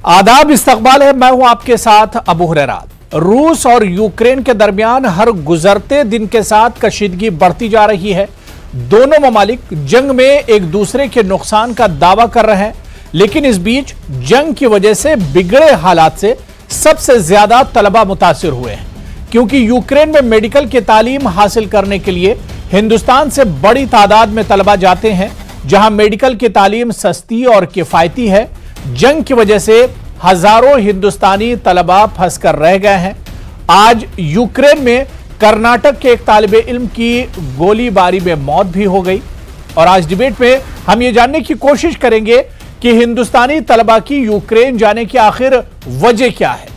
आदाब, इस्तकबाल है। मैं हूं आपके साथ अबू हुरैरा। रूस और यूक्रेन के दरमियान हर गुजरते दिन के साथ कशीदगी बढ़ती जा रही है। दोनों ममालिक जंग में एक दूसरे के नुकसान का दावा कर रहे हैं, लेकिन इस बीच जंग की वजह से बिगड़े हालात से सबसे ज्यादा तलबा मुतासिर हुए हैं, क्योंकि यूक्रेन में मेडिकल की तालीम हासिल करने के लिए हिंदुस्तान से बड़ी तादाद में तलबा जाते हैं, जहां मेडिकल की तालीम सस्ती और किफायती है। जंग की वजह से हजारों हिंदुस्तानी तलबा फंस कर रह गए हैं। आज यूक्रेन में कर्नाटक के एक तालिबे इल्म की गोलीबारी में मौत भी हो गई। और आज डिबेट में हम ये जानने की कोशिश करेंगे कि हिंदुस्तानी तलबा की यूक्रेन जाने की आखिर वजह क्या है।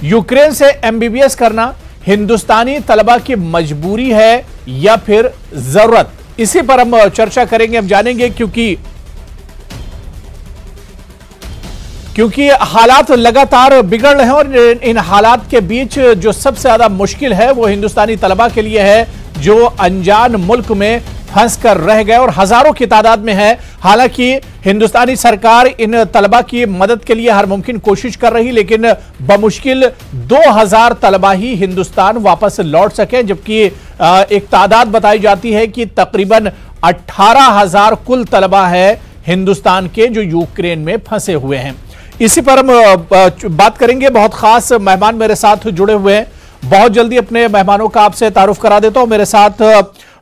यूक्रेन से एमबीबीएस करना हिंदुस्तानी तलबा की मजबूरी है या फिर जरूरत, इसी पर हम चर्चा करेंगे। हम जानेंगे क्योंकि हालात लगातार बिगड़ रहे हैं और इन हालात के बीच जो सबसे ज्यादा मुश्किल है वो हिंदुस्तानी तलबा के लिए है, जो अनजान मुल्क में फंस कर रह गए और हजारों की तादाद में है। हालांकि हिंदुस्तानी सरकार इन तलबा की मदद के लिए हर मुमकिन कोशिश कर रही, लेकिन बमुश्किल 2000 तलबा ही हिंदुस्तान वापस लौट सके, जबकि एक तादाद बताई जाती है कि तकरीबन 18,000 कुल तलबा है हिंदुस्तान के जो यूक्रेन में फंसे हुए हैं। इसी पर हम बात करेंगे। बहुत खास मेहमान मेरे साथ जुड़े हुए हैं। बहुत जल्दी अपने मेहमानों का आपसे तारुफ करा देता हूं। मेरे साथ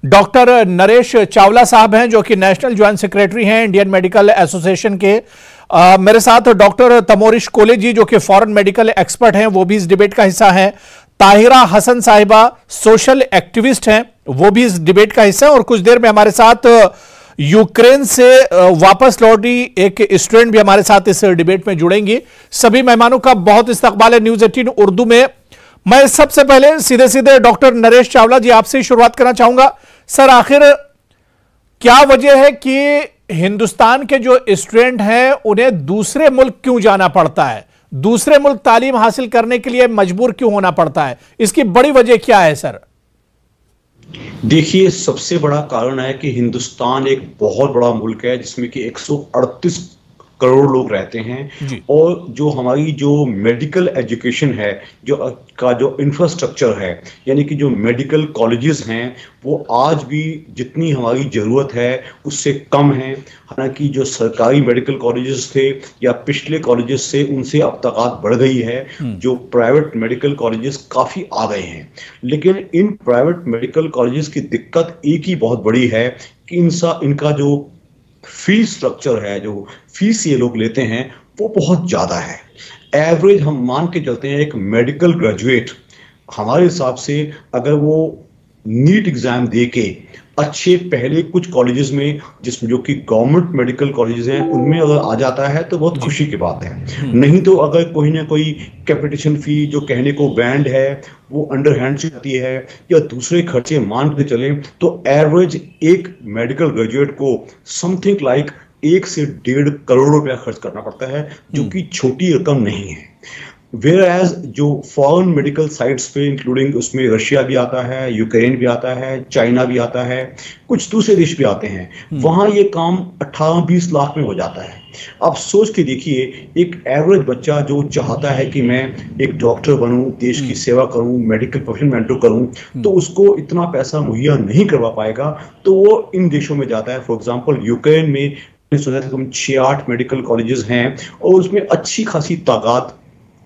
डॉक्टर नरेश चावला साहब हैं, जो कि नेशनल ज्वाइंट सेक्रेटरी हैं इंडियन मेडिकल एसोसिएशन के। मेरे साथ डॉक्टर तमोरिश कोले जी, जो कि फॉरेन मेडिकल एक्सपर्ट हैं, वो भी इस डिबेट का हिस्सा हैं। ताहिरा हसन साहिबा सोशल एक्टिविस्ट हैं, वो भी इस डिबेट का हिस्सा है। और कुछ देर में हमारे साथ यूक्रेन से वापस लौटी एक स्टूडेंट भी हमारे साथ इस डिबेट में जुड़ेंगी। सभी मेहमानों का बहुत इस्तकबाल है न्यूज़ 18 उर्दू में। मैं सबसे पहले सीधे डॉक्टर नरेश चावला जी, आपसे ही शुरुआत करना चाहूंगा। सर, आखिर क्या वजह है कि हिंदुस्तान के जो स्टूडेंट हैं उन्हें दूसरे मुल्क क्यों जाना पड़ता है? दूसरे मुल्क तालीम हासिल करने के लिए मजबूर क्यों होना पड़ता है? इसकी बड़ी वजह क्या है सर? देखिए, सबसे बड़ा कारण है कि हिंदुस्तान एक बहुत बड़ा मुल्क है जिसमें कि 138 करोड़ लोग रहते हैं, और जो हमारी जो मेडिकल एजुकेशन है, जो इंफ्रास्ट्रक्चर है, यानी कि जो मेडिकल कॉलेजेस हैं, वो आज भी जितनी हमारी ज़रूरत है उससे कम है। हालांकि जो सरकारी मेडिकल कॉलेजेस थे या पिछले कॉलेजेस से उनसे अब तादाद बढ़ गई है, जो प्राइवेट मेडिकल कॉलेजेस काफ़ी आ गए हैं। लेकिन इन प्राइवेट मेडिकल कॉलेजेस की दिक्कत एक ही बहुत बड़ी है कि इनका जो फीस स्ट्रक्चर है, जो फीस ये लोग लेते हैं, वो बहुत ज़्यादा है। एवरेज हम मान के चलते हैं, एक मेडिकल ग्रेजुएट हमारे हिसाब से अगर वो नीट एग्ज़ाम दे के अच्छे पहले कुछ कॉलेजेस में, जिसमें जो कि गवर्नमेंट मेडिकल कॉलेजेस हैं, उनमें अगर आ जाता है तो बहुत खुशी की बात है। नहीं तो अगर कोई ना कोई कैपिटेशन फी, जो कहने को बैंड है, वो अंडर हैंड से आती है या दूसरे खर्चे मान के चले, तो एवरेज एक मेडिकल ग्रेजुएट को समथिंग लाइक 1 से 1.5 करोड़ रुपया खर्च करना पड़ता है, जो कि छोटी रकम नहीं है। Whereas जो फॉरेन मेडिकल साइट्स पे, इंक्लूडिंग उसमें रशिया भी आता है, यूक्रेन भी आता है, चाइना भी आता है, कुछ दूसरे देश भी आते हैं, वहाँ ये काम 18-20 लाख में हो जाता है। आप सोच के देखिए, एक एवरेज बच्चा जो चाहता है कि मैं एक डॉक्टर बनूं, देश की सेवा करूं, मेडिकल प्रोफेशन में एंटर करूं, तो उसको इतना पैसा मुहैया नहीं करवा पाएगा, तो वो इन देशों में जाता है। फॉर एग्जाम्पल, यूक्रेन में सुना था 6-8 मेडिकल कॉलेजेस हैं, और उसमें अच्छी खासी तादाद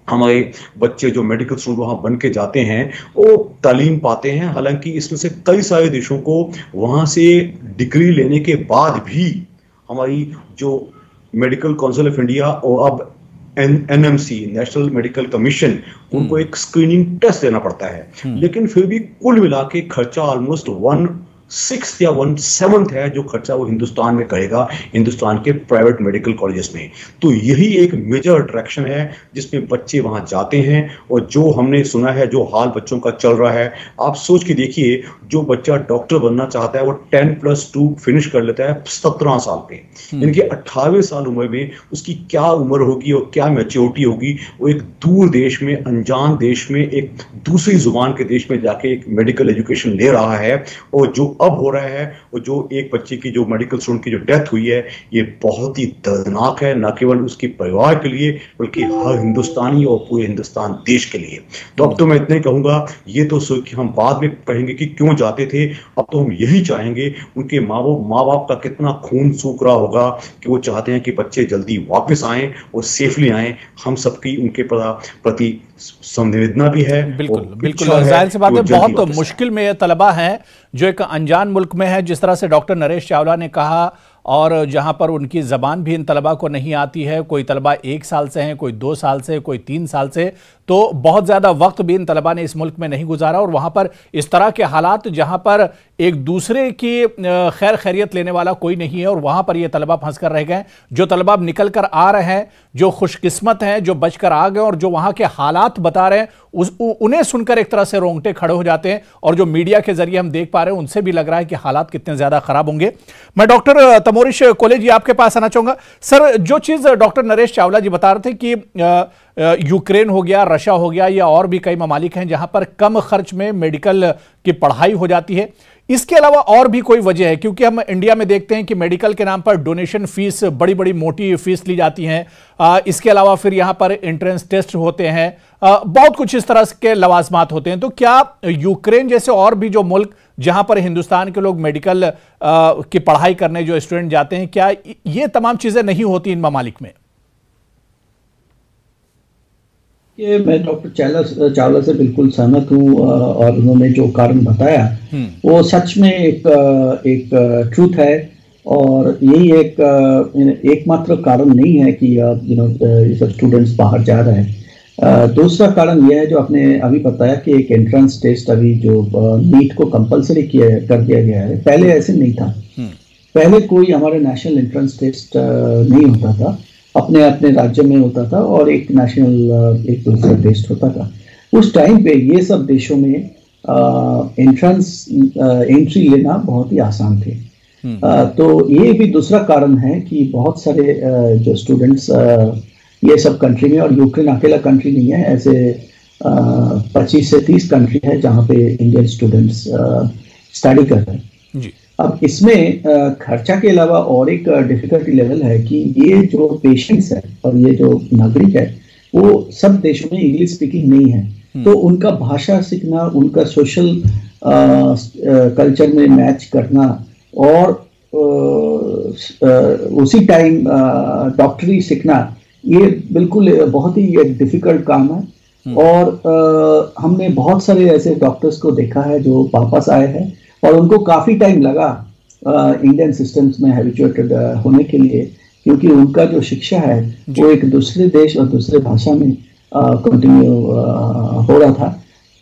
हमारे बच्चे जो मेडिकल स्टूडेंट वहाँ बन के जाते हैं, वो तालीम पाते हैं। हालांकि इसमें से कई सारे देशों को वहाँ से डिग्री लेने के बाद भी हमारी जो मेडिकल काउंसिल ऑफ इंडिया और अब एनएमसी, नेशनल मेडिकल कमीशन, उनको एक स्क्रीनिंग टेस्ट देना पड़ता है। लेकिन फिर भी कुल मिला के खर्चा ऑलमोस्ट 1/6 या 1/7 है जो खर्चा वो हिंदुस्तान में करेगा, हिंदुस्तान के प्राइवेट मेडिकल कॉलेजेस में। तो यही एक मेजर अट्रैक्शन है जिसमें बच्चे वहाँ जाते हैं। और जो हमने सुना है, जो हाल बच्चों का चल रहा है, आप सोच के देखिए, जो बच्चा डॉक्टर बनना चाहता है वो 10+2 फिनिश कर लेता है 17 साल पे। यानी कि 18वें साल उम्र में उसकी क्या उम्र होगी और क्या मैच्योरिटी होगी। वो एक दूर देश में, अनजान देश में, एक दूसरी जुबान के देश में जाके एक मेडिकल एजुकेशन ले रहा है, और जो अब हो रहा है और जो एक बच्चे की जो मेडिकल स्टूडेंट की जो डेथ हुई है, ये बहुत ही दर्दनाक है, न केवल उसके परिवार के लिए बल्कि हर हिंदुस्तानी और पूरे हिंदुस्तान देश के लिए। तो अब तो मैं इतना ही कहूंगा, ये तो हम बाद में कहेंगे कि क्यों जाते थे, अब तो हम यही चाहेंगे, उनके माँ बाप का कितना खून सूख रहा होगा कि वो चाहते हैं कि बच्चे जल्दी वापस आएं और सेफली आएं। हम सबकी उनके प्रति संवेदना भी है। बिल्कुल बिल्कुल, जाहिर सी बात है, बहुत मुश्किल में ये तलबा है जो एक अनजान मुल्क में है, जिस तरह से डॉक्टर नरेश चावला ने कहा, और जहां पर उनकी ज़बान भी इन तलबा को नहीं आती है। कोई तलबा 1 साल से हैं, कोई 2 साल से, कोई 3 साल से, तो बहुत ज़्यादा वक्त भी इन तलबा ने इस मुल्क में नहीं गुजारा। और वहां पर इस तरह के हालात जहां पर एक दूसरे की खैर खैरियत लेने वाला कोई नहीं है, और वहां पर ये तलबा फंस कर रह गए। जो तलबा निकल कर आ रहे हैं, जो खुशकिस्मत हैं, जो बचकर आ गए और जो वहां के हालात बता रहे हैं, उन्हें सुनकर एक तरह से रोंगटे खड़े हो जाते हैं। और जो मीडिया के जरिए हम देख पा रहे हैं, उनसे भी लग रहा है कि हालात कितने ज्यादा खराब होंगे। मैं डॉक्टर तमोरिश कोले जी आपके पास आना चाहूंगा। सर, जो चीज डॉक्टर नरेश चावला जी बता रहे थे कि यूक्रेन हो गया, रशिया हो गया, या और भी कई ममालिक हैं जहां पर कम खर्च में मेडिकल की पढ़ाई हो जाती है, इसके अलावा और भी कोई वजह है? क्योंकि हम इंडिया में देखते हैं कि मेडिकल के नाम पर डोनेशन फीस, बड़ी बड़ी मोटी फीस ली जाती हैं। इसके अलावा फिर यहां पर एंट्रेंस टेस्ट होते हैं, बहुत कुछ इस तरह के लवाजमात होते हैं। तो क्या यूक्रेन जैसे और भी जो मुल्क जहां पर हिंदुस्तान के लोग मेडिकल की पढ़ाई करने जो स्टूडेंट जाते हैं, क्या ये तमाम चीजें नहीं होती इन ममालिक में? कि मैं डॉक्टर चावला से बिल्कुल सहमत हूँ, और उन्होंने जो कारण बताया वो सच में एक ट्रूथ है। और यही एकमात्र कारण नहीं है कि ये सब स्टूडेंट्स बाहर जा रहे हैं। दूसरा कारण यह है जो आपने अभी बताया कि एक एंट्रेंस टेस्ट अभी जो नीट को कंपलसरी कर दिया गया है। पहले ऐसे नहीं था। पहले कोई हमारे नेशनल एंट्रेंस टेस्ट नहीं होता था, अपने अपने राज्य में होता था, और एक नेशनल एक दूसरा टेस्ट होता था। उस टाइम पे ये सब देशों में एंट्री लेना बहुत ही आसान थे। तो ये भी दूसरा कारण है कि बहुत सारे जो स्टूडेंट्स ये सब कंट्री में, और यूक्रेन अकेला कंट्री नहीं है, ऐसे 25 से 30 कंट्री है जहाँ पे इंडियन स्टूडेंट्स स्टडी कर रहे हैं जी। अब इसमें खर्चा के अलावा और एक डिफिकल्टी लेवल है कि ये जो पेशेंट्स है और ये जो नागरिक है वो सब देशों में इंग्लिश स्पीकिंग नहीं है। तो उनका भाषा सीखना, उनका सोशल कल्चर में मैच करना, और उसी टाइम डॉक्टरी सीखना, ये बिल्कुल बहुत ही एक डिफिकल्ट काम है। और हमने बहुत सारे ऐसे डॉक्टर्स को देखा है जो वापस आए हैं, और उनको काफी टाइम लगा इंडियन सिस्टम्स में हैबिचुएटेड होने के लिए, क्योंकि उनका जो शिक्षा है वो एक दूसरे देश और दूसरे भाषा में कंटिन्यू हो रहा था।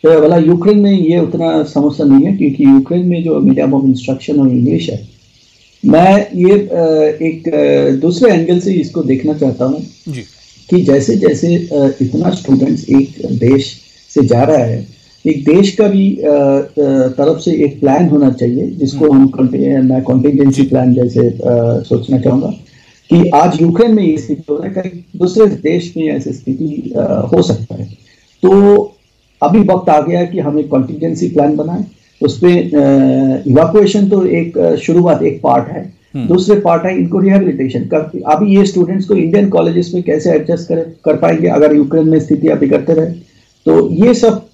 तो वाला यूक्रेन में ये उतना समस्या नहीं है, क्योंकि यूक्रेन में जो मीडियम ऑफ इंस्ट्रक्शन और इंग्लिश है। मैं ये एक दूसरे एंगल से इसको देखना चाहता हूँ कि जैसे जैसे इतना स्टूडेंट्स एक देश से जा रहा है, एक देश का भी तरफ से एक प्लान होना चाहिए, जिसको मैं कॉन्टिजेंसी प्लान जैसे सोचना चाहूँगा कि आज यूक्रेन में ये स्थिति हो रहा है, कहीं दूसरे देश में ऐसी स्थिति हो सकता है। तो अभी वक्त आ गया कि हम एक कॉन्टिजेंसी प्लान बनाएं। उसमें इवैक्यूएशन तो एक शुरुआत, एक पार्ट है। दूसरे पार्ट है इनको रिहेबिलिटेशन। अभी ये स्टूडेंट्स को इंडियन कॉलेजेस में कैसे एडजस्ट कर पाएंगे अगर यूक्रेन में स्थितियां बिगड़ते रहे। तो ये सब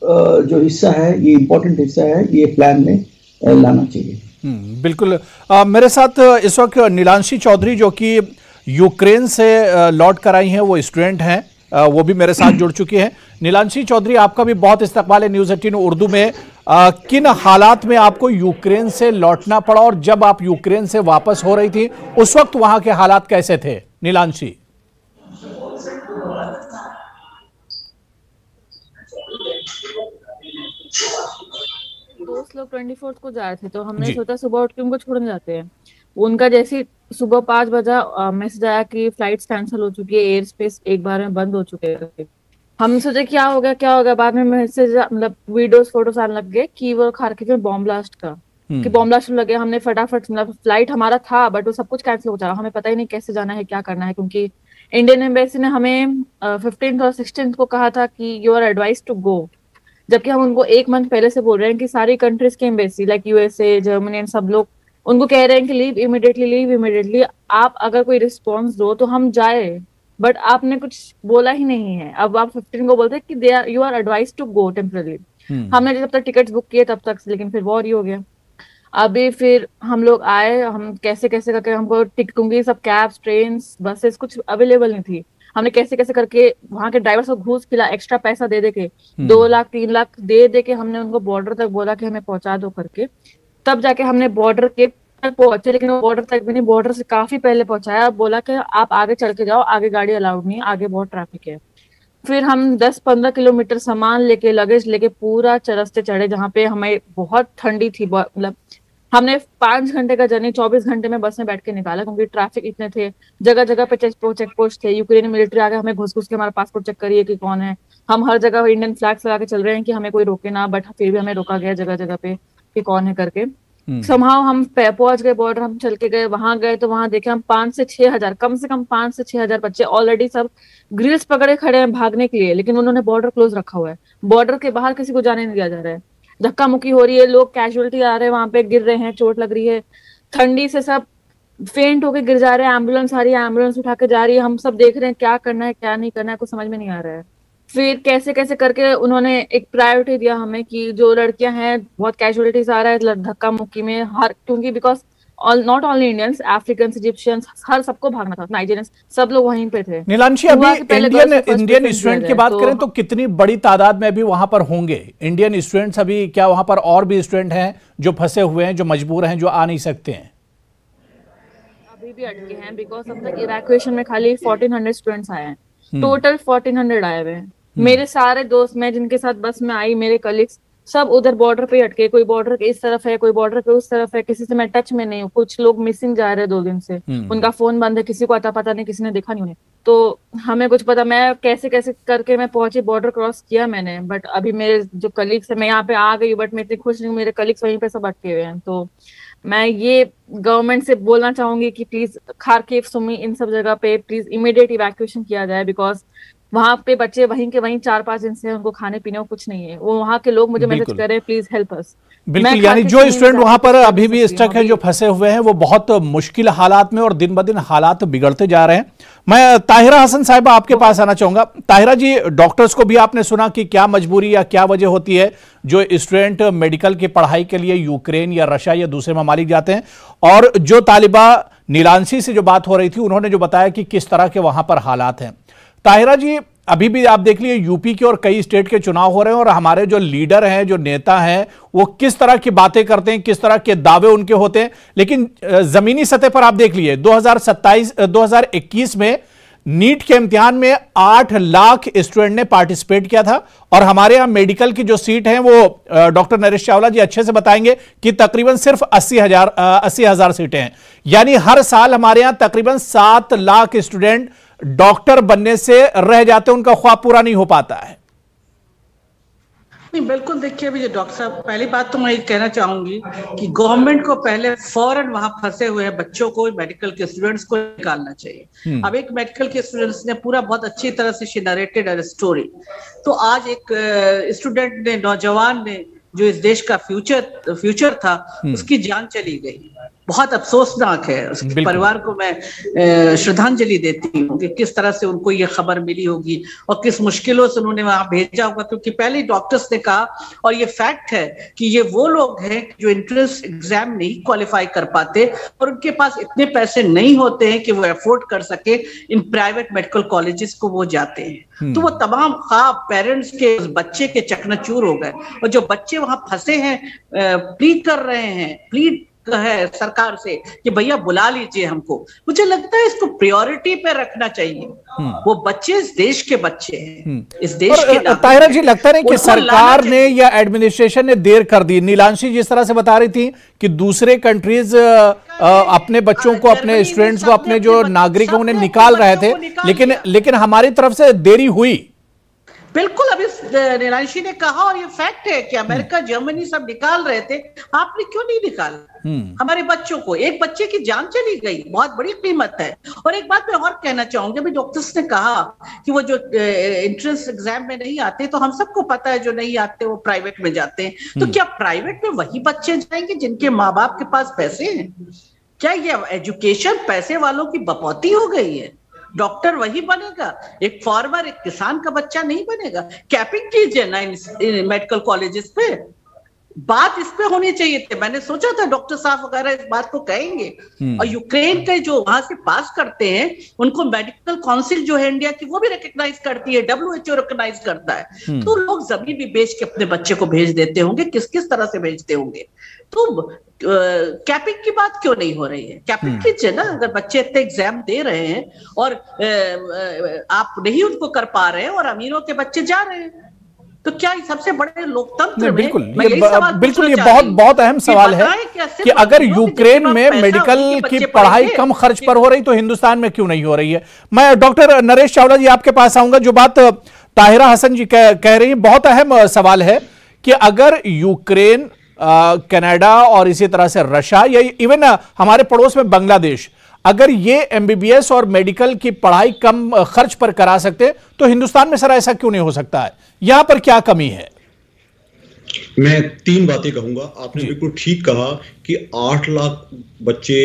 जो हिस्सा है, ये इम्पोर्टेंट हिस्सा है, ये प्लान में लाना चाहिए। बिल्कुल। मेरे साथ इस वक्त नीलांशी चौधरी जो कि यूक्रेन से लौट कर आई हैं, वो स्टूडेंट हैं, वो भी मेरे साथ जुड़ चुकी हैं। नीलांशी चौधरी, आपका भी बहुत इस्तकबाल है न्यूज़ 18 उर्दू में। किन हालात में आपको यूक्रेन से लौटना पड़ा, और जब आप यूक्रेन से वापस हो रही थी उस वक्त वहां के हालात कैसे थे? नीलांशी। दोस्त लोग 24 को जा रहे थे, तो हमने सोचा सुबह उठ के उनको छोड़ने जाते हैं। उनका जैसे सुबह 5 बजा मैसेज आया कि फ्लाइट्स कैंसिल हो चुकी है, एयर स्पेस एक बार में बंद हो चुके हैं। हम सोचे क्या हो गया। बाद में मैसेज, मतलब वीडियोस फोटोस आने लग गए कि वो खारकिव में बॉम्ब ब्लास्ट का, कि बॉम्ब ब्लास्ट लगे। हमने फटाफट, मतलब फ्लाइट हमारा था बट वो सब कुछ कैंसिल हो जा रहा, हमें पता ही नहीं कैसे जाना है, क्या करना है, क्योंकि इंडियन एम्बेसी ने हमें 15 और 16 को कहा था कि you are advise to go, जबकि हम उनको 1 मंथ पहले से बोल रहे हैं कि सारी कंट्रीज के embassy like USA, Germany and सब लोग उनको कह रहे हैं कि लीव इमिडिएटली, आप अगर कोई रिस्पॉन्स दो तो हम जाए, बट आपने कुछ बोला ही नहीं है। अब आप 15 को बोलते हैं कि you are advise to go temporary. हमने जब तक टिकट्स बुक किए तब तक, लेकिन फिर वॉर ही हो गया। अभी फिर हम लोग आए, हम कैसे कैसे करके, हमको क्योंकि सब कैब्स, ट्रेन, बसेस कुछ अवेलेबल नहीं थी, हमने कैसे कैसे करके वहां के ड्राइवर्स को घूस खिला, एक्स्ट्रा पैसा दे के 2 लाख 3 लाख दे के हमने उनको बॉर्डर तक बोला कि हमें पहुंचा दो करके, तब जाके हमने बॉर्डर के तक पहुंचे। लेकिन वो बॉर्डर तक भी नहीं, बॉर्डर से काफी पहले पहुंचाया, बोला कि आप आगे चल के जाओ, आगे गाड़ी अलाउड नहीं है, आगे बहुत ट्रैफिक है। फिर हम 10-15 किलोमीटर सामान लेके, लगेज लेके पूरा रस्ते चढ़े, जहाँ पे हमें बहुत ठंडी थी, मतलब हमने 5 घंटे का जर्नी 24 घंटे में बस में बैठ के निकाला, क्योंकि ट्रैफिक इतने थे, जगह जगह पे चेक पोस्ट थे, यूक्रेन मिलिट्री आके हमें घुस के हमारा पासपोर्ट चेक करिए कि कौन है। हम हर जगह इंडियन फ्लैग्स लगा के चल रहे हैं कि हमें कोई रोके ना, बट फिर भी हमें रोका गया जगह जगह पे कि कौन है करके। समहाउ हम पहुंच गए बॉर्डर, हम चल के गए, वहां गए तो वहां देखे हम 5 से 6 हजार, कम से कम 5 से 6 हजार बच्चे ऑलरेडी सब ग्रिल्स पकड़े खड़े हैं भागने के लिए, लेकिन उन्होंने बॉर्डर क्लोज रखा हुआ है। बॉर्डर के बाहर किसी को जाने नहीं दिया जा रहा है, धक्का मुक्की हो रही है, लोग कैजुअलिटी आ रहे हैं, वहां पे गिर रहे हैं, चोट लग रही है, ठंडी से सब फेंट होके गिर जा रहे हैं, एम्बुलेंस आ रही है, एम्बुलेंस उठा के जा रही है, हम सब देख रहे हैं क्या करना है क्या नहीं करना है, कुछ समझ में नहीं आ रहा है। फिर कैसे कैसे करके उन्होंने एक प्रायोरिटी दिया हमें कि जो लड़कियां हैं, बहुत कैजुअलिटीज आ रहा है धक्का मुक्की में, हर क्योंकि because not only Indians, Africans, Egyptians, हर सबको भागना था, नाइजीरियंस, सब लोग वहीं पे थे। नीलांशी, अभी इंडियन स्टूडेंट की बात करें तो कितनी बड़ी तादाद में अभी वहां पर होंगे इंडियन स्टूडेंट्स? अभी क्या वहां पर और भी स्टूडेंट हैं जो फंसे हुए हैं, जो मजबूर हैं, जो आ नहीं सकते हैं? अभी भी अटके हैं, बिकॉज अब तक इवैक्यूएशन में खाली 1400 स्टूडेंट्स आए हैं, टोटल 1400 आए हुए हैं। मेरे सारे दोस्त, मैं जिनके साथ बस में आई, मेरे कलीग्स सब उधर बॉर्डर पे अटके, कोई बॉर्डर के इस तरफ है, कोई बॉर्डर के उस तरफ है, किसी से मैं टच में नहीं हूँ, कुछ लोग मिसिंग जा रहे हैं 2 दिन से, उनका फोन बंद है, किसी को आता पता नहीं, किसी ने देखा नहीं उन्हें, तो हमें कुछ पता। मैं कैसे कैसे करके मैं पहुंची, बॉर्डर क्रॉस किया मैंने, बट अभी मेरे जो कलीग्स है, मैं यहाँ पे आ गई बट मैं इतनी खुश नहीं हूँ, मेरे कलीग्स वहीं पे सब अटके हुए हैं। तो मैं ये गवर्नमेंट से बोलना चाहूंगी कि प्लीज खार्किव, सुमी, इन सब जगह पे प्लीज इमीडिएट इवैक्यूएशन किया जाए, बिकॉज वहां पे बच्चे वहीं के वहीं 4-5 दिन से उनको खाने पीने को कुछ नहीं है। वो वहां के लोग मुझे मैसेज कर रहे हैं, प्लीज हेल्प अस। बिल्कुल, यानी जो स्टूडेंट वहां पर अभी भी स्टक है, जो फंसे हुए हैं, वो बहुत मुश्किल हालात में और दिन ब दिन हालात बिगड़ते जा रहे हैं। मैं ताहिरा हसन साहिबा आपके पास आना चाहूंगा। ताहिरा जी, डॉक्टर्स को भी आपने सुना कि क्या मजबूरी या क्या वजह होती है जो स्टूडेंट मेडिकल की पढ़ाई के लिए यूक्रेन या रशिया या दूसरे ममालिक जाते हैं, और जो तालिबा नीलांशी से जो बात हो रही थी, उन्होंने जो बताया कि किस तरह के वहां पर हालात हैं। ताहिरा जी, अभी भी आप देख लीजिए यूपी के और कई स्टेट के चुनाव हो रहे हैं, और हमारे जो लीडर हैं, जो नेता हैं, वो किस तरह की बातें करते हैं, किस तरह के दावे उनके होते हैं, लेकिन जमीनी सतह पर आप देख लीजिए 2021 में नीट के इम्तिहान में 8 लाख स्टूडेंट ने पार्टिसिपेट किया था, और हमारे यहाँ मेडिकल की जो सीट है वो डॉक्टर नरेश चावला जी अच्छे से बताएंगे कि तकरीबन सिर्फ 80,000 सीटें हैं। यानी हर साल हमारे यहाँ तकरीबन 7 लाख स्टूडेंट डॉक्टर बनने से रह जाते, उनका ख्वाब पूरा नहीं हो पाता है। नहीं, बिल्कुल देखिए, अभी जो डॉक्टर साहब, पहली बात तो मैं ये कहना चाहूंगी कि गवर्नमेंट को पहले फौरन वहां फंसे हुए बच्चों को, मेडिकल के स्टूडेंट्स को निकालना चाहिए। अब एक मेडिकल के स्टूडेंट्स ने पूरा बहुत अच्छी तरह से नरेटेड स्टोरी, तो आज एक स्टूडेंट ने, नौजवान ने, जो इस देश का फ्यूचर था, उसकी जान चली गई। बहुत अफसोसनाक है। उसके परिवार को मैं श्रद्धांजलि देती हूँ कि किस तरह से उनको ये खबर मिली होगी और किस मुश्किलों से उन्होंने वहां भेजा होगा, क्योंकि पहले डॉक्टर्स ने कहा, और ये फैक्ट है कि ये वो लोग हैं जो एंट्रेंस एग्जाम नहीं क्वालिफाई कर पाते और उनके पास इतने पैसे नहीं होते हैं कि वो अफोर्ड कर सके इन प्राइवेट मेडिकल कॉलेजेस को वो जाते हैं। तो वो तमाम ख्वाब पेरेंट्स के, उस बच्चे के चकनाचूर हो गए। और जो बच्चे वहां फंसे हैं, प्लीड कर रहे हैं, प्लीड है सरकार से कि भैया बुला लीजिए हमको। मुझे लगता है इसको प्रायोरिटी पे रखना चाहिए। वो बच्चे इस देश के बच्चे हैं, इस देश के। ताहिरा जी, लगता है कि सरकार ने या एडमिनिस्ट्रेशन ने देर कर दी। नीलांशी जिस तरह से बता रही थी कि दूसरे कंट्रीज अपने बच्चों को, अपने स्टूडेंट्स को, अपने जो नागरिक हैं उन्हें निकाल रहे थे, लेकिन हमारी तरफ से देरी हुई। बिल्कुल अभी निरांशी ने कहा और ये फैक्ट है कि अमेरिका जर्मनी सब निकाल रहे थे, आपने क्यों नहीं निकाला हमारे बच्चों को? एक बच्चे की जान चली गई, बहुत बड़ी कीमत है। और एक बात मैं और कहना चाहूंगी, अभी डॉक्टर्स ने कहा कि वो जो एंट्रेंस एग्जाम में नहीं आते, तो हम सबको पता है जो नहीं आते वो प्राइवेट में जाते हैं। तो क्या प्राइवेट में वही बच्चे जाएंगे जिनके माँ बाप के पास पैसे हैं? क्या ये एजुकेशन पैसे वालों की बपौती हो गई है? डॉक्टर वही बनेगा, एक फार्मर, एक किसान का बच्चा नहीं बनेगा। कैपिंग कीजिए ना इन मेडिकल कॉलेजेस पे, बात इस पे होनी चाहिए थी। मैंने सोचा था डॉक्टर साहब वगैरह इस बात को कहेंगे। और यूक्रेन के जो वहां से पास करते हैं उनको मेडिकल काउंसिल जो है इंडिया की वो भी रिकॉग्नाइज करती है, WHO रिकॉग्नाइज करता है। तो लोग जमीन भी बेच के अपने बच्चे को भेज देते होंगे, किस किस तरह से भेजते होंगे। तो कैपिंग की बात क्यों नहीं हो रही है? कैपिंग कीजिए ना, अगर बच्चे इतने एग्जाम दे रहे हैं और आप नहीं उनको कर पा रहे हैं और अमीरों के बच्चे जा रहे हैं, तो क्या सबसे बड़े लोकतंत्र में बिल्कुल ये बहुत अहम सवाल है कि अगर यूक्रेन में मेडिकल की पढ़ाई कम खर्च पर हो रही तो हिंदुस्तान में क्यों नहीं हो रही है? मैं डॉक्टर नरेश चावला जी आपके पास आऊंगा। जो बात ताहिरा हसन जी कह रही है, बहुत अहम सवाल है कि अगर यूक्रेन, कनाडा और इसी तरह से रशिया या इवन हमारे पड़ोस में बांग्लादेश, अगर ये MBBS और मेडिकल की पढ़ाई कम खर्च पर करा सकते तो हिंदुस्तान में सर ऐसा क्यों नहीं हो सकता है? यहां पर क्या कमी है? मैं 3 बातें कहूंगा। आपने बिल्कुल ठीक कहा कि 8 लाख बच्चे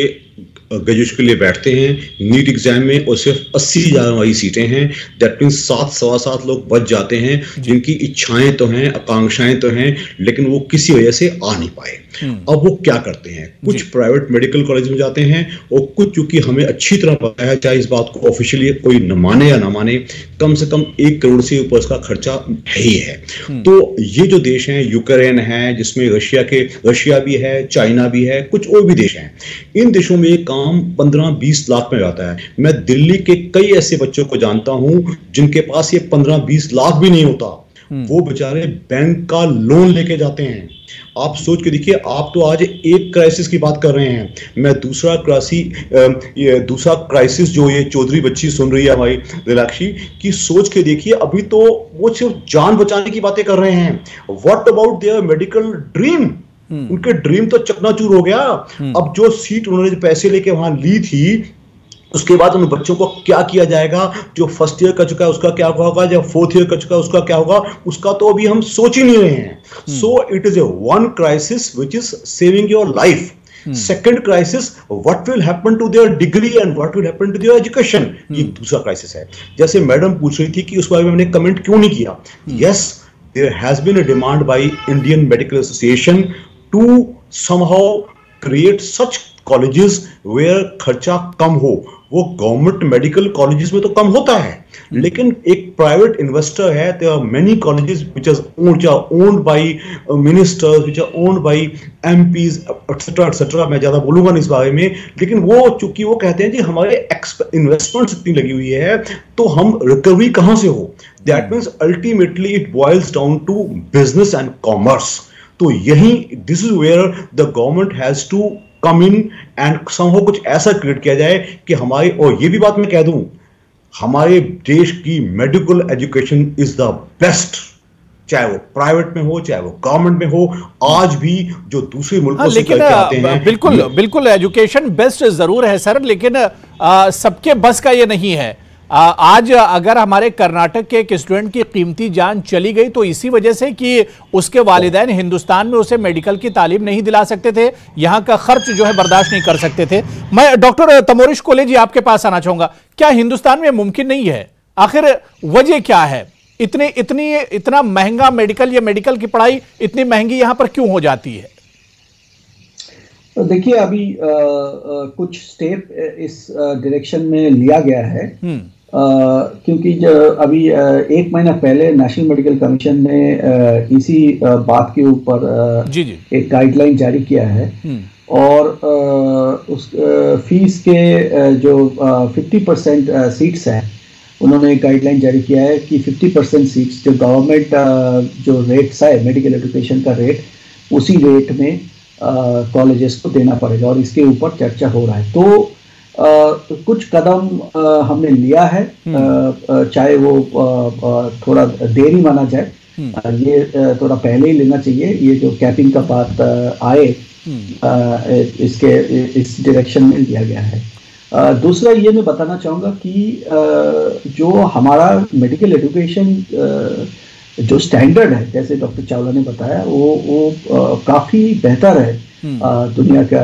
ग्रेजुएशन के लिए बैठते हैं नीट एग्जाम में और सिर्फ 80,000 हमारी सीटें हैं। दैट मीन्स 7-7.25 लोग बच जाते हैं जिनकी इच्छाएं तो हैं, आकांक्षाएं तो हैं, लेकिन वो किसी वजह से आ नहीं पाए। अब वो क्या करते हैं? कुछ प्राइवेट मेडिकल कॉलेज में जाते हैं और कुछ, चूंकि हमें अच्छी तरह पता है, चाहे इस बात को ऑफिशियली कोई न माने या ना माने, कम से कम 1 करोड़ से ऊपर इसका खर्चा है ही है। तो ये जो देश हैं, यूक्रेन है जिसमें रशिया भी है, चाइना भी है, कुछ और भी देश हैं, इन देशों में एक काम 15-20 लाख में आता है। मैं दिल्ली के कई ऐसे बच्चों को जानता हूं जिनके पास ये 15-20 लाख भी नहीं होता, वो बेचारे बैंक का लोन लेके जाते हैं। आप सोच के देखिए, आप तो आज एक क्राइसिस की बात कर रहे हैं, मैं दूसरा क्राइसिस जो ये चौधरी बच्ची सुन रही है हमारी रिलैक्सी की, सोच के देखिए, अभी तो वो सिर्फ जान बचाने की बातें कर रहे हैं। What about their medical dream? उनके ड्रीम तो चकनाचूर हो गया। अब जो सीट उन्होंने पैसे लेके वहां ली थी, उसके बाद उन बच्चों को क्या किया जाएगा? जो फर्स्ट ईयर कर चुका है उसका क्या होगा, जो 4th ईयर कर चुका है उसका क्या होगा, उसका तो अभी हम सोच ही नहीं रहे हैं। So it is a one crisis which is saving your life. Second crisis, what will happen to their degree and what will happen to their education, ये दूसरा क्राइसिस है। जैसे मैडम पूछ रही थी कि उस बारे में हमने कमेंट क्यों नहीं किया। Yes, there has been a demand by Indian medical association to somehow create such colleges where खर्चा कम हो। वो गवर्नमेंट मेडिकल कॉलेजेस में तो कम होता है, लेकिन एक प्राइवेट इन्वेस्टर है, there are many colleges which are owned by ministers, which are owned by MPs, etc. मैं ज्यादा बोलूंगा नहीं इस बारे में, लेकिन वो चूंकि वो कहते हैं कि हमारे इन्वेस्टमेंट्स इतनी लगी हुई है तो हम रिकवरी कहां से हो। That means ultimately it boils down to business and commerce. तो यही, this is where the government has to come in and somehow कुछ ऐसा क्रिएट किया जाए कि हमारी, और ये भी बात मैं कह दूं, हमारे देश की medical education is the best, चाहे वो प्राइवेट में हो चाहे वो गवर्नमेंट में हो। आज भी जो दूसरे मुल्कों से करके आते हैं, बिल्कुल एजुकेशन बेस्ट जरूर है सर, लेकिन सबके बस का ये नहीं है। आज अगर हमारे कर्नाटक के एक स्टूडेंट की कीमती जान चली गई तो इसी वजह से कि उसके वालिदैन हिंदुस्तान में उसे मेडिकल की तालीम नहीं दिला सकते थे, यहाँ का खर्च जो है बर्दाश्त नहीं कर सकते थे। मैं डॉक्टर तमोरिश कोले जी आपके पास आना चाहूंगा, क्या हिंदुस्तान में मुमकिन नहीं है? आखिर वजह क्या है? इतना महंगा मेडिकल या मेडिकल की पढ़ाई इतनी महंगी यहाँ पर क्यों हो जाती है? तो देखिए, अभी कुछ स्टेप इस डायरेक्शन में लिया गया है, क्योंकि अभी 1 महीना पहले नेशनल मेडिकल कमीशन ने इसी बात के ऊपर एक गाइडलाइन जारी किया है और उस फीस के जो 50% सीट्स हैं, उन्होंने एक गाइडलाइन जारी किया है कि 50% सीट्स जो गवर्नमेंट जो रेट्स है मेडिकल एजुकेशन का रेट, उसी रेट में कॉलेजेस को देना पड़ेगा और इसके ऊपर चर्चा हो रहा है। तो कुछ कदम हमने लिया है, चाहे वो थोड़ा देरी माना जाए, ये थोड़ा पहले ही लेना चाहिए। ये जो कैपिंग का बात आए, इस डायरेक्शन में लिया गया है। दूसरा ये मैं बताना चाहूँगा कि जो हमारा मेडिकल एजुकेशन जो स्टैंडर्ड है, जैसे डॉक्टर चावला ने बताया, वो काफ़ी बेहतर है। दुनिया का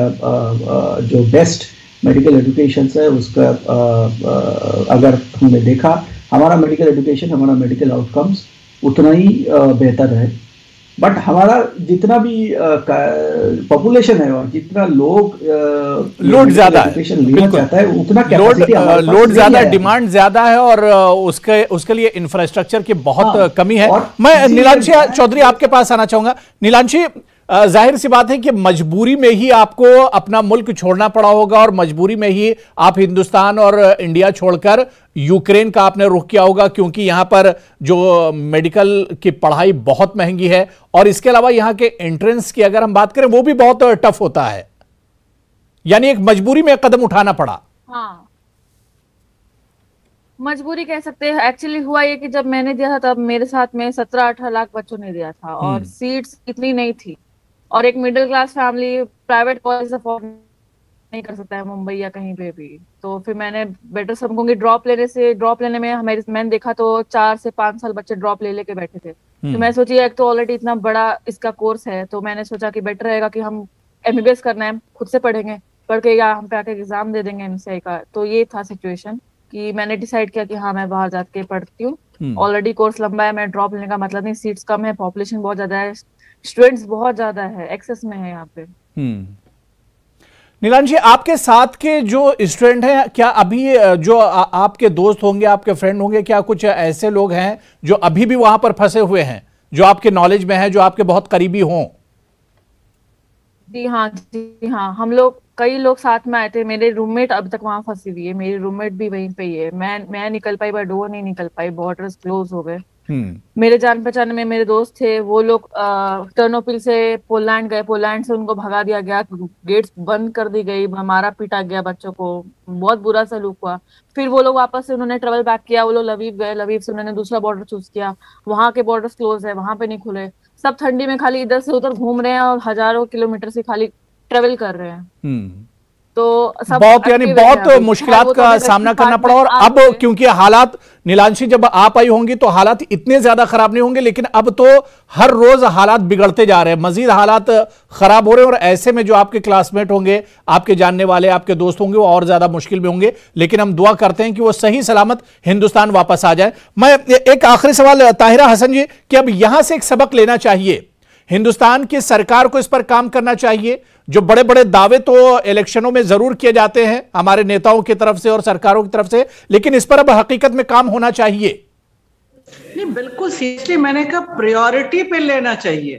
जो बेस्ट मेडिकल एजुकेशन है उसका अगर हमने देखा, हमारा मेडिकल एजुकेशन, हमारा मेडिकल आउटकम्स उतना ही बेहतर है। बट हमारा जितना भी पॉपुलेशन है और जितना लोड ज्यादा है, उतना लोड ज्यादा, डिमांड ज्यादा है और उसके लिए इंफ्रास्ट्रक्चर की बहुत कमी है। मैं नीलांशी चौधरी आपके पास आना चाहूंगा। नीलांशी, जाहिर सी बात है कि मजबूरी में ही आपको अपना मुल्क छोड़ना पड़ा होगा और मजबूरी में ही आप हिंदुस्तान और इंडिया छोड़कर यूक्रेन का आपने रुख किया होगा, क्योंकि यहां पर जो मेडिकल की पढ़ाई बहुत महंगी है और इसके अलावा यहां के एंट्रेंस की अगर हम बात करें वो भी बहुत टफ होता है, यानी एक मजबूरी में कदम उठाना पड़ा। हाँ, मजबूरी कह सकते हैं। एक्चुअली हुआ ये कि जब मैंने दिया था तब मेरे साथ में 17-18 लाख बच्चों ने दिया था और सीट्स इतनी नहीं थी, और एक middle class family private college afford नहीं कर सकता है मुंबई या कहीं पे भी। तो फिर मैंने बेटर समझूंगी ड्रॉप लेने में मैंने देखा तो 4 से 5 साल बच्चे ड्रॉप ले लेके बैठे थे। तो मैं सोची एक तो ऑलरेडी इतना बड़ा इसका कोर्स है, तो मैंने सोचा कि बेटर रहेगा कि हम MBBS करना है, खुद से पढ़ेंगे, पढ़ के या हम पे आके एग्जाम दे देंगे MCI का। तो ये था सिचुएशन कि मैंने डिसाइड किया कि हाँ मैं बाहर जाके पढ़ती हूँ। ऑलरेडी कोर्स लंबा है, मैं ड्रॉप लेने का मतलब नहीं, सीट्स कम है, पॉपुलेशन बहुत ज्यादा है, स्टूडेंट्स बहुत ज्यादा है, एक्सेस में है यहाँ पे। नीलांशी, आपके साथ के जो स्टूडेंट हैं, क्या अभी जो आपके दोस्त होंगे, आपके फ्रेंड होंगे, क्या कुछ ऐसे लोग हैं जो अभी भी वहां पर फंसे हुए हैं, जो आपके नॉलेज में है, जो आपके बहुत करीबी हों? जी हाँ, हम लोग कई लोग साथ में आए थे। मेरे रूममेट अभी तक वहां फंसी हुई है, मेरी रूममेट भी वहीं पे ही है। मैं निकल पाई बट वो नहीं निकल पाई, बॉर्डर्स क्लोज हो गए। मेरे जान पहचान में मेरे दोस्त थे, वो लोग टर्नोपिल से पोलैंड गए, पोलैंड से उनको भगा दिया गया, गेट्स बंद कर दी गई, मारा पीटा गया बच्चों को, बहुत बुरा सलूक हुआ। फिर वो लोग वापस से उन्होंने ट्रेवल बैक किया, वो लोग लवीव गए, लवीव से उन्होंने दूसरा बॉर्डर चूज किया, वहां के बॉर्डर्स क्लोज है, वहां पे नहीं खुले। सब ठंडी में खाली इधर से उधर घूम रहे हैं और हजारों किलोमीटर से खाली ट्रेवल कर रहे हैं। तो बहुत मुश्किलात का सामना करना पड़ा। और अब क्योंकि हालात, नीलांशी, जब आप आई होंगी तो हालात इतने ज्यादा खराब नहीं होंगे, लेकिन अब तो हर रोज हालात बिगड़ते जा रहे हैं, मजीद हालात खराब हो रहे हैं। और ऐसे में जो आपके क्लासमेट होंगे, आपके जानने वाले, आपके दोस्त होंगे, वो और ज्यादा मुश्किल में होंगे। लेकिन हम दुआ करते हैं कि वो सही सलामत हिंदुस्तान वापस आ जाए। मैं एक आखिरी सवाल ताहिरा हसन जी, कि अब यहां से एक सबक लेना चाहिए, हिंदुस्तान की सरकार को इस पर काम करना चाहिए। जो बड़े बड़े दावे तो इलेक्शनों में जरूर किए जाते हैं हमारे नेताओं की तरफ से और सरकारों की तरफ से, लेकिन इस पर अब हकीकत में काम होना चाहिए। नहीं, बिल्कुल सीरियसली मैंने कहा प्रायोरिटी पे लेना चाहिए।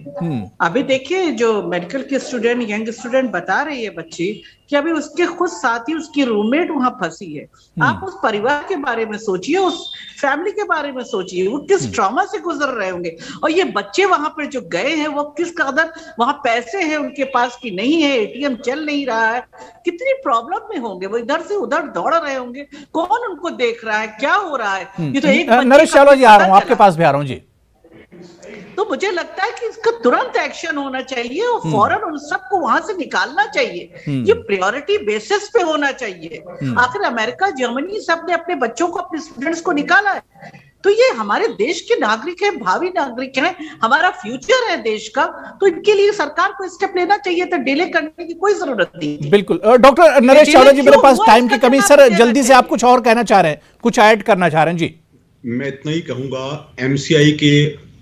अभी देखिए जो मेडिकल के स्टूडेंट, यंग स्टूडेंट बता रही है बच्ची कि अभी उसके खुद साथी, उसकी रूममेट वहां फंसी है। आप उस परिवार के बारे में सोचिए, उस फैमिली के बारे में सोचिए, वो किस ट्रॉमा से गुजर रहे होंगे। और ये बच्चे वहां पर जो गए हैं वो किस कदर वहां पैसे हैं उनके पास की नहीं है, ATM चल नहीं रहा है, कितनी प्रॉब्लम में होंगे, वो इधर से उधर दौड़ रहे होंगे, कौन उनको देख रहा है, क्या हो रहा है। ये तो एक नरेश चावला जी, आ रहा हूं आपके पास भी आ रहा हूं जी। तो मुझे लगता है कि इसका तुरंत एक्शन होना चाहिए और फौरन उन सबको वहां से निकालना चाहिए। ये प्रायोरिटी बेसिस पे होना चाहिए। आखिर अमेरिका, जर्मनी सब ने अपने बच्चों को, अपने स्टूडेंट्स को निकाला है। तो ये हमारे देश के नागरिक हैं, भावी नागरिक हैं, हमारा फ्यूचर है देश का। तो इनके लिए सरकार को स्टेप लेना चाहिए, तो डिले करने की कोई जरूरत नहीं। बिल्कुल। डॉक्टर नरेश चावला जी, मेरे पास टाइम की कमी, सर जल्दी से आप कुछ और कहना चाह रहे हैं, कुछ ऐड करना चाह रहे हैं जी? मैं इतना ही कहूंगा, MCI के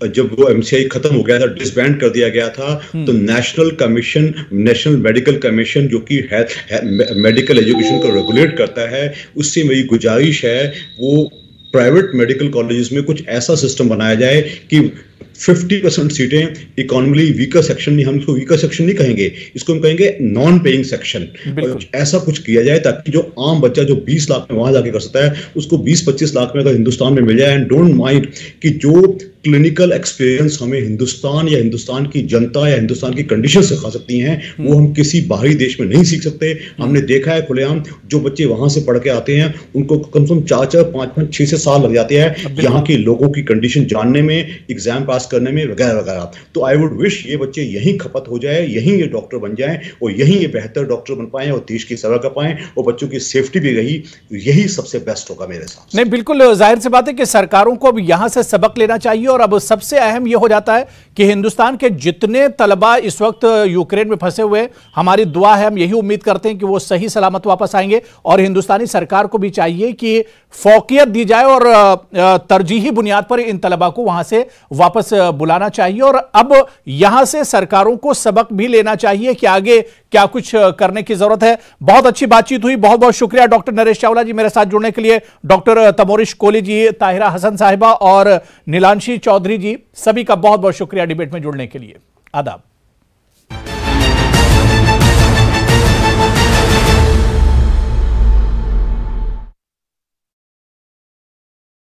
जब वो MCI खत्म हो गया था, डिसबैंड कर दिया गया था, तो नेशनल मेडिकल कमीशन जो कि मेडिकल एजुकेशन को रेगुलेट करता है, उससे मेरी गुजारिश है वो प्राइवेट मेडिकल कॉलेजेस में कुछ ऐसा सिस्टम बनाया जाए कि 50% सीटें इकोनॉमिकली वीकर सेक्शन में, हम इसको वीकर सेक्शन नहीं कहेंगे, इसको हम कहेंगे नॉन पेइंग सेक्शन। ऐसा कुछ किया जाए ताकि जो आम बच्चा जो 20 लाख में वहां जाके कर सकता है, उसको 20-25 लाख में अगर हिंदुस्तान में मिल जाए। एंड डोंट माइंड कि जो क्लिनिकल एक्सपीरियंस हमें हिंदुस्तान या हिंदुस्तान की जनता या हिंदुस्तान की कंडीशन सिखा सकती हैं, वो हम किसी बाहरी देश में नहीं सीख सकते। हमने देखा है खुलेआम, जो बच्चे वहां से पढ़ के आते हैं उनको कम से कम 4-4, 5-5, 6 साल लग जाते हैं यहाँ के लोगों की कंडीशन जानने में, एग्जाम पास करने में वगैरह वगैरह। तो आई वुड विश ये बच्चे यहीं खपत हो जाए, यहीं ये डॉक्टर बन जाए और यहीं ये बेहतर डॉक्टर बन पाए और देश की सेवा कर पाए और बच्चों की सेफ्टी भी रही, यही सबसे बेस्ट होगा मेरे हिसाब से। नहीं, बिल्कुल जाहिर सी बात है कि सरकारों को अब यहां से सबक लेना चाहिए। और अब सबसे अहम यह हो जाता है कि हिंदुस्तान के जितने तलबा इस वक्त यूक्रेन में फंसे हुए, हमारी दुआ है, हम यही उम्मीद करते हैं कि वो सही सलामत वापस आएंगे। और हिंदुस्तानी सरकार को भी चाहिए कि फौकियत दी जाए और तरजीही बुनियाद पर इन तलबा को वहां से वापस बुलाना चाहिए। और अब यहां से सरकारों को सबक भी लेना चाहिए कि आगे क्या कुछ करने की जरूरत है। बहुत अच्छी बातचीत हुई, बहुत बहुत शुक्रिया डॉक्टर नरेश चावला जी मेरे साथ जुड़ने के लिए। डॉक्टर तमोरिश कोहली जी, ताहिरा हसन साहिबा और नीलांशी चौधरी जी, सभी का बहुत बहुत शुक्रिया डिबेट में जुड़ने के लिए। आदाब।